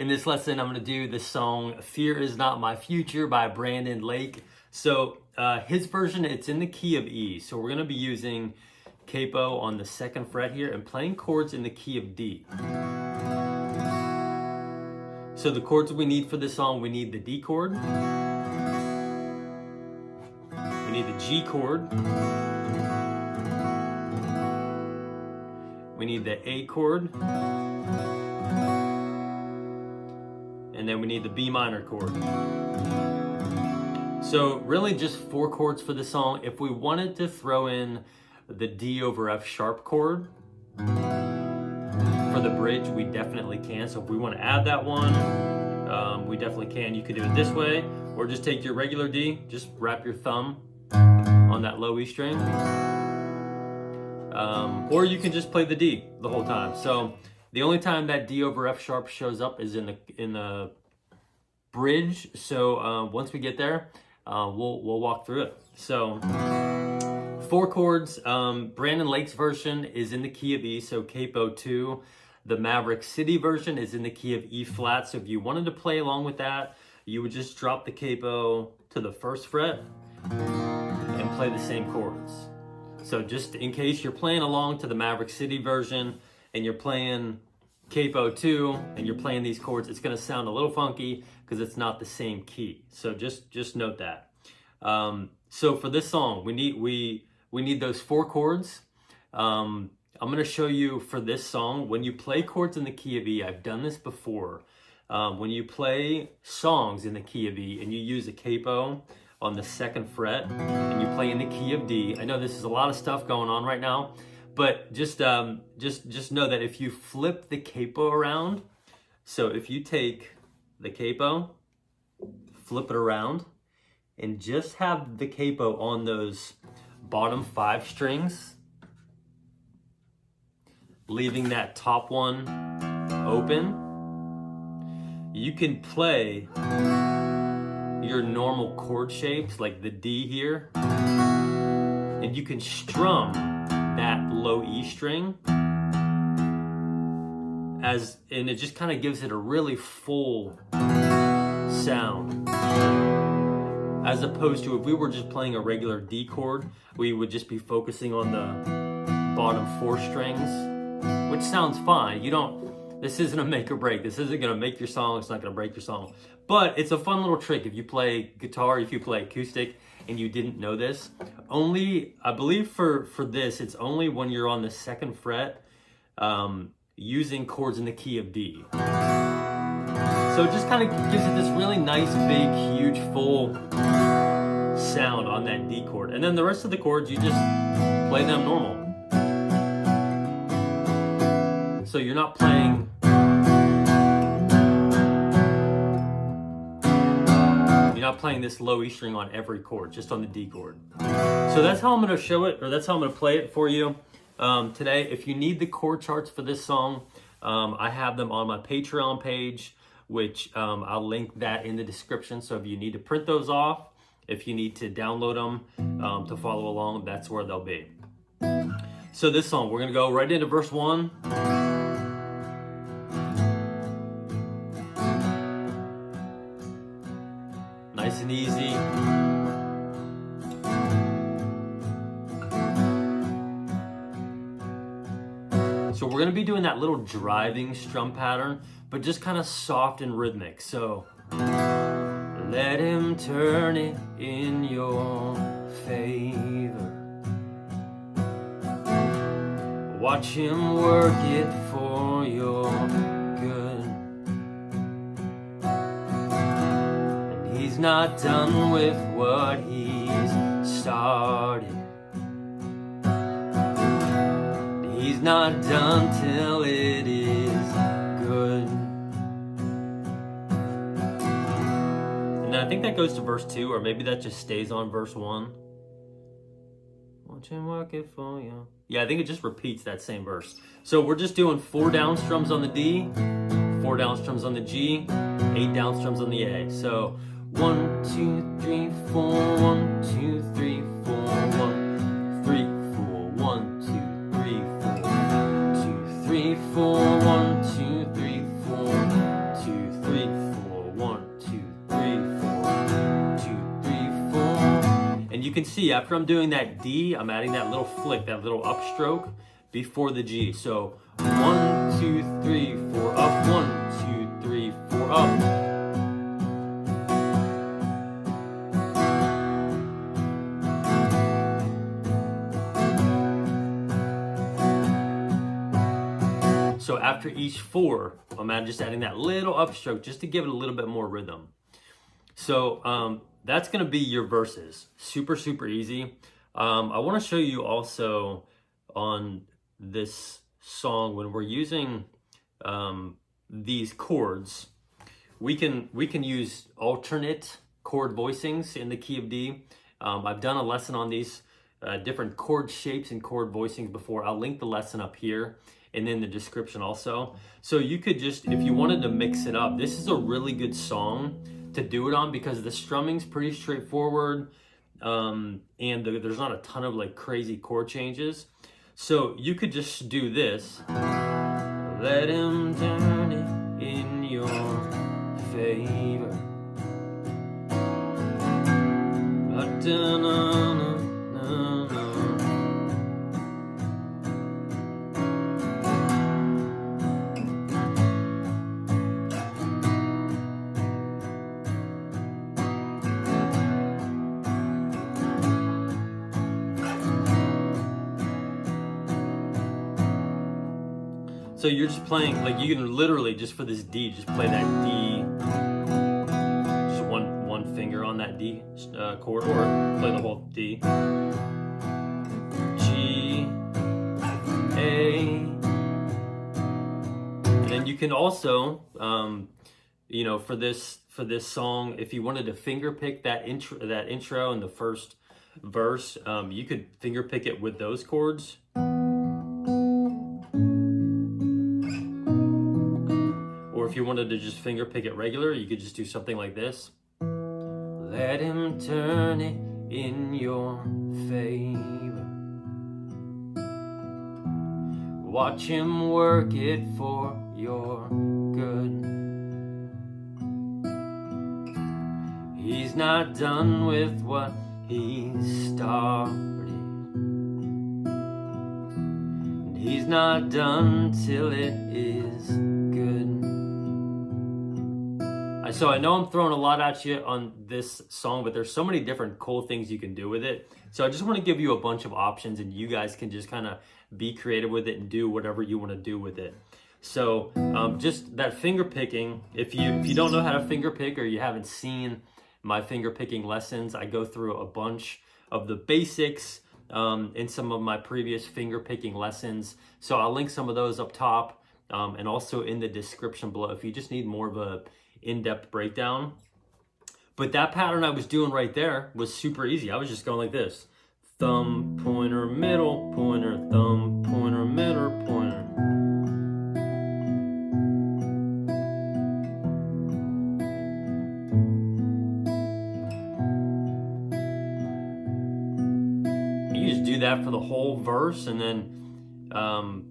In this lesson, I'm going to do the song Fear Is Not My Future by Brandon Lake. So his version, it's in the key of E. So we're going to be using capo on the 2nd fret here and playing chords in the key of D. So the chords we need for this song, we need the D chord, we need the G chord, we need the A chord, and then we need the B minor chord. So really just 4 chords for the song. If we wanted to throw in the D over F sharp chord for the bridge, we definitely can. So if we want to add that one, we definitely can. You could do it this way, or just take your regular D, just wrap your thumb on that low E string. Or you can just play the D the whole time. So the only time that D over F sharp shows up is in the bridge. So once we get there, we'll walk through it. So 4 chords. Brandon Lake's version is in the key of E, so capo 2. The Maverick City version is in the key of E flat. So if you wanted to play along with that, you would just drop the capo to the 1st fret and play the same chords. So just in case you're playing along to the Maverick City version and you're playing capo 2 and you're playing these chords, it's going to sound a little funky because it's not the same key. So just note that. So for this song, we need those 4 chords. I'm going to show you for this song, when you play chords in the key of E, I've done this before. When you play songs in the key of E and you use a capo on the 2nd fret and you play in the key of D, I know this is a lot of stuff going on right now, but just know that if you flip the capo around, so if you take the capo, flip it around, and just have the capo on those bottom 5 strings, leaving that top one open, you can play your normal chord shapes like the D here, and you can strum that low E string and it just kind of gives it a really full sound, as opposed to if we were just playing a regular D chord, we would just be focusing on the bottom 4 strings, which sounds fine. This isn't a make or break. This isn't gonna make your song, it's not gonna break your song. But it's a fun little trick if you play guitar, if you play acoustic, and you didn't know this. Only, I believe for this, it's only when you're on the 2nd fret, using chords in the key of D. So it just kind of gives it this really nice, big, huge, full sound on that D chord. And then the rest of the chords, you just play them normal. So you're not playing this low E string on every chord, just on the D chord. So that's how I'm going to show it, or that's how I'm going to play it for you today. If you need the chord charts for this song, I have them on my Patreon page, which I'll link that in the description. So if you need to print those off, if you need to download them to follow along, that's where they'll be. So this song, we're going to go right into verse 1. Nice and easy. So we're gonna be doing that little driving strum pattern, but just kind of soft and rhythmic. So let him turn it in your favor. Watch him work it for your good. He's not done with what he's started. He's not done till it is good. And I think that goes to verse 2, or maybe that just stays on verse 1. Watch him work it for you. Yeah, I think it just repeats that same verse. So we're just doing 4 down strums on the D, 4 down strums on the G, 8 down strums on the A. So 1, 2, 3, 4, 1, 2, 3, 4, 1, 3, 4, 1, 2, 3, 4, 2, 3, 4, 1, 2, 3, 4, 2, you can see after I'm doing that D, I'm adding that little flick, that little upstroke before the G. So 1, 2, 3, 4 up, 1, 2, 3, 4 up. So after each 4, I'm just adding that little upstroke just to give it a little bit more rhythm. So that's gonna be your verses. Super, super easy. I wanna show you also on this song, when we're using these chords, we can use alternate chord voicings in the key of D. I've done a lesson on these different chord shapes and chord voicings before. I'll link the lesson up here and in the description also. So you could just, if you wanted to mix it up, this is a really good song to do it on because the strumming's pretty straightforward, and there's not a ton of like crazy chord changes. So you could just do this. Let him turn it in your favor. So you're just playing, like you can literally just for this D, just play that D, just one finger on that D chord, or play the whole D. G, A, and then you can also, you know, for this song, if you wanted to finger pick that intro and the first verse, you could finger pick it with those chords. If you wanted to just finger pick it regular, you could just do something like this. Let him turn it in your favor. Watch him work it for your good. He's not done with what he's started. And he's not done till it is good. So I know I'm throwing a lot at you on this song, but there's so many different cool things you can do with it. So I just want to give you a bunch of options and you guys can just kind of be creative with it and do whatever you want to do with it. So just that finger picking, if you don't know how to finger pick or you haven't seen my finger picking lessons, I go through a bunch of the basics in some of my previous finger picking lessons. So I'll link some of those up top and also in the description below if you just need more of a in-depth breakdown. But that pattern I was doing right there was super easy. I was just going like this: thumb, pointer, middle, pointer, thumb, pointer, middle, pointer. You just do that for the whole verse, and then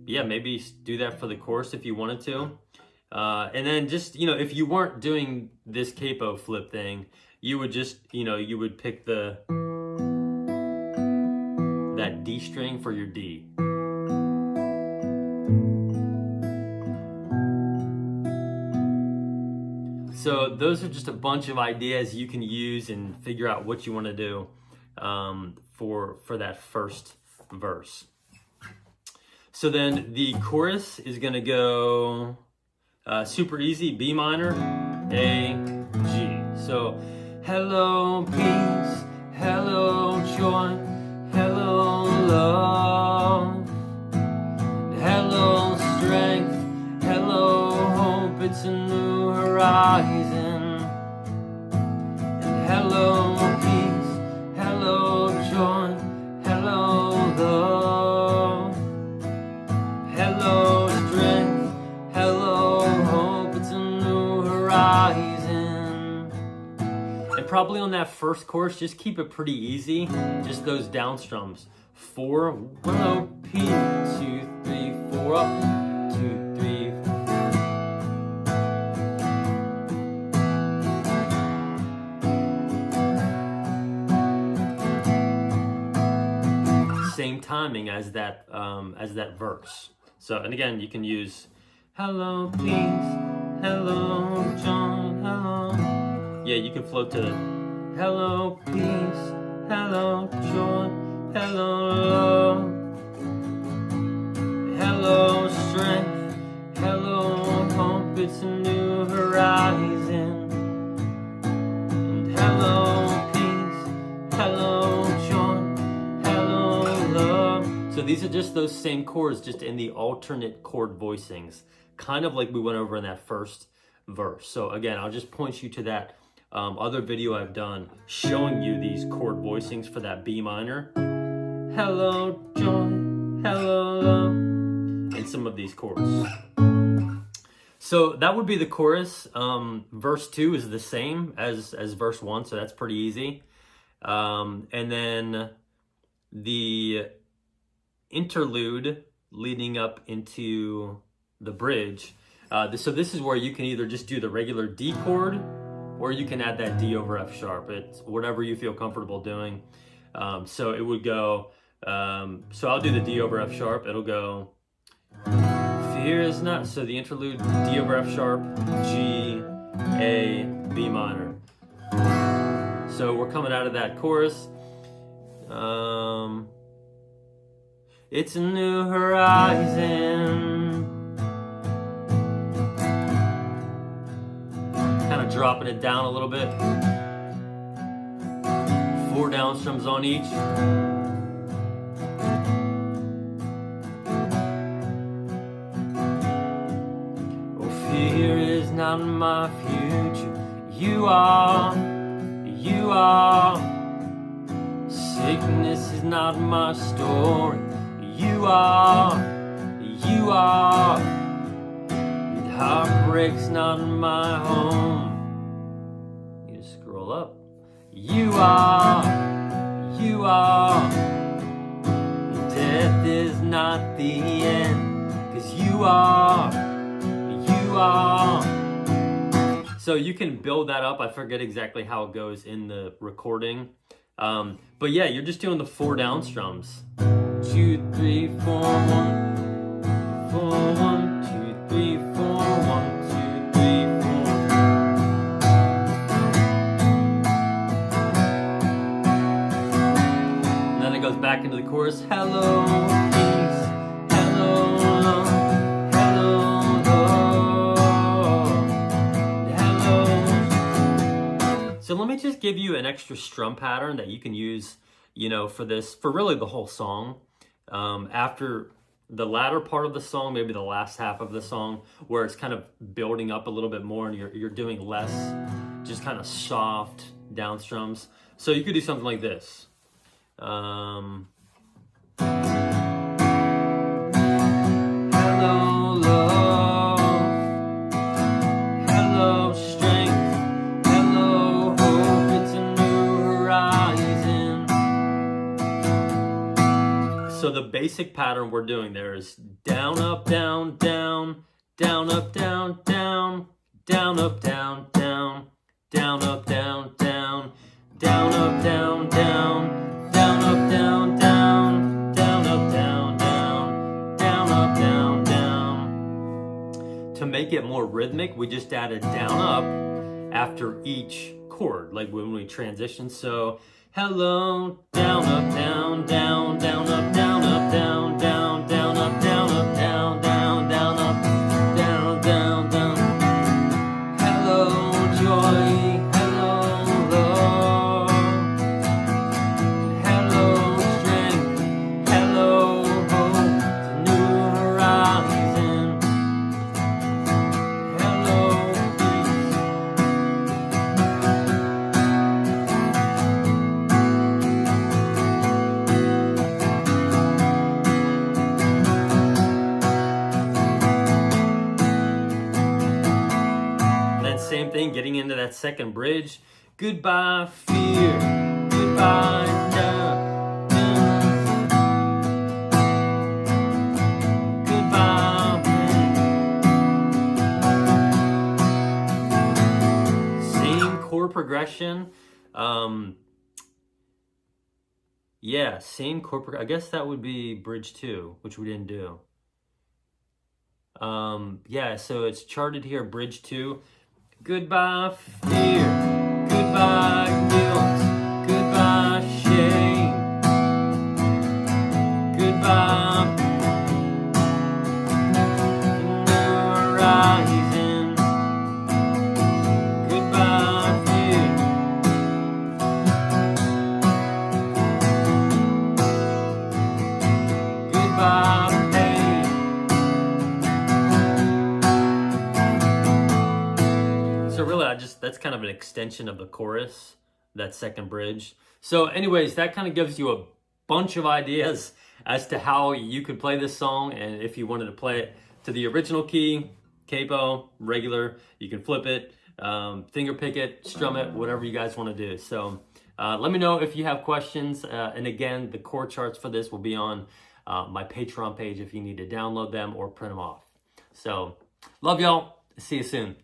yeah, maybe do that for the chorus if you wanted to. And then just, you know, if you weren't doing this capo flip thing, you would just, you know, you would pick that D string for your D. So those are just a bunch of ideas you can use and figure out what you want to do for that first verse. So then the chorus is going to go super easy, B minor, A, G. So, hello peace, hello joy, hello love, hello strength, hello hope, it's a new horizon. And hello peace, hello joy, hello love, hello strength, hello hope, it's a new horizon. And probably on that first chorus, just keep it pretty easy. Just those down strums. 4, 1 up, P, 2, 3, 4 up, 2, 3, 4. same timing as that verse. So, and again, you can use hello, peace, hello, John, hello. Yeah, you can float to hello, peace, hello, joy, hello, love, hello, strength, hello, hope, it's a new horizon, and hello, peace, hello, joy, hello, love. So these are just those same chords, just in the alternate chord voicings, kind of like we went over in that first verse. So again, I'll just point you to that other video I've done showing you these chord voicings for that B minor. Hello, joy, hello, love, and some of these chords. So that would be the chorus. Verse 2 is the same as verse 1, so that's pretty easy. And then the interlude leading up into the bridge. So this is where you can either just do the regular D chord, or you can add that D over F sharp. It's whatever you feel comfortable doing. So it would go, so I'll do the D over F sharp. It'll go, fear is not, so the interlude, D over F sharp, G, A, B minor. So we're coming out of that chorus. It's a new horizon. Kind of dropping it down a little bit. 4 down strums on each. Oh, fear is not my future. You are. Sickness is not my story. You are. And heartbreak's not my home. You just scroll up. You are. Death is not the end, 'cause you are. So you can build that up. I forget exactly how it goes in the recording. But yeah, you're just doing the 4 down strums. 2, 3, 4, 1, 4, 1, 2, 3, 4, 1, 2, 3, 4. And then it goes back into the chorus. Hello, peace, hello, love, hello, love, hello. So let me just give you an extra strum pattern that you can use, for this, for really the whole song. After the latter part of the song, maybe the last half of the song, where it's kind of building up a little bit more and you're doing less just kind of soft down strums. So you could do something like this. Hello, love, hello, strength, hello, hope, it's a new horizon. So the basic pattern we're doing there is down, up, down, down, down, up, down, down, down, up, down, down, down, up, down, down, down, up, down, down, down, up, down, down, down, up, down, down, down, up, down, down. To make it more rhythmic, we just added down, up after each chord, like when we transition. So hello, down, up, down, down, down, up, down, up, down, down, down, up, down, up, down, down, down, up, down, down, down. Hello, joy, hello, love, hello, strength, hello, hope, it's a new horizon, hello, peace. Same thing, getting into that second bridge. Goodbye, fear. Goodbye, doubt. Goodbye, pain. Same chord progression. Yeah, same chord progression. I guess that would be bridge 2, which we didn't do. Yeah, so it's charted here, bridge 2. Goodbye fear, goodbye guilt, goodbye shame, goodbye horizon, goodbye fear. Goodbye pain. So really, that's kind of an extension of the chorus, that second bridge. So anyways, that kind of gives you a bunch of ideas as to how you could play this song, and if you wanted to play it to the original key, capo, regular, you can flip it, finger pick it, strum it, whatever you guys want to do. So let me know if you have questions, and again, the chord charts for this will be on my Patreon page if you need to download them or print them off. So love y'all. See you soon.